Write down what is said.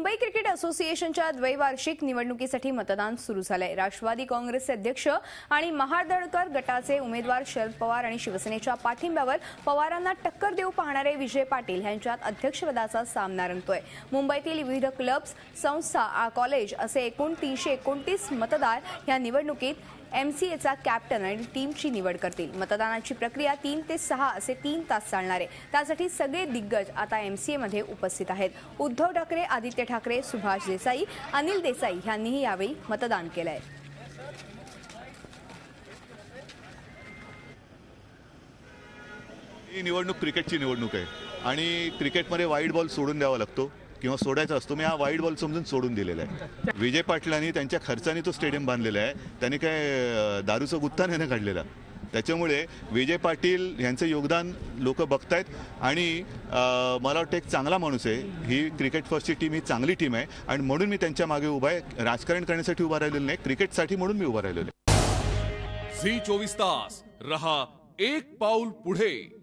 Mumbai cricket असोसिएशनच्या द्वैवार्षिक निवडणुकीसाठी मतदान सुरू झालंय। राष्ट्रवादी काँग्रेसचे अध्यक्ष आणि महाडदळकर गटाचे उमेदवार शरद पवार आणि शिवसेनेच्या पाठिंब्यावर पवारांना टक्कर देऊ पाहणारे विजय पाटील यांच्यात अध्यक्षपदाचा सामना रंगतोय। मुंबईतील विविध क्लब्स, संस्था, कॉलेज असे एकूण 329 मतदार या निवडणुकीत एमसीएचा कॅप्टन आणि टीमची निवड करतील। मतदानाची प्रक्रिया 3 ते 6 असे 3 तास चालणार आहे। त्यासाठी सगळे दिग्गज आता एमसीए मध्ये उपस्थित आहेत। उद्धव ठाकरे, आदित्य ठाकरे, सुभाष देसाई, अनिल देसाई यांनीही यावेळी मतदान केलंय। ही निवडणूक क्रिकेटची निवडणूक आहे आणि क्रिकेटमध्ये वाईड बॉल सोडून द्यावा लागतो किंवा सोडायचा असतो। मी हा वाईड बॉल समजून सोडून दिलेला आहे। विजय पाटलांनी त्यांच्या खर्चाने तो स्टेडियम बांधलेला आहे, त्यांनी काय दारूचं गुत्ता नाही काढलेला। त्याच्यामुळे विजय पाटील यांचं योगदान लोक बघतायत आणि मला वाटतं एक चांगला माणूस आहे। ही क्रिकेट फर्स्टची टीम ही चांगली टीम आहे आणि म्हणून मी त्यांच्या मागे उभा आहे। राजकारण करण्यासाठी उभा राहिलेलो नाही, क्रिकेटसाठी म्हणून मी उभा राहिलेलो आहे। झी 24 तास रहा एक पाऊल पुढे।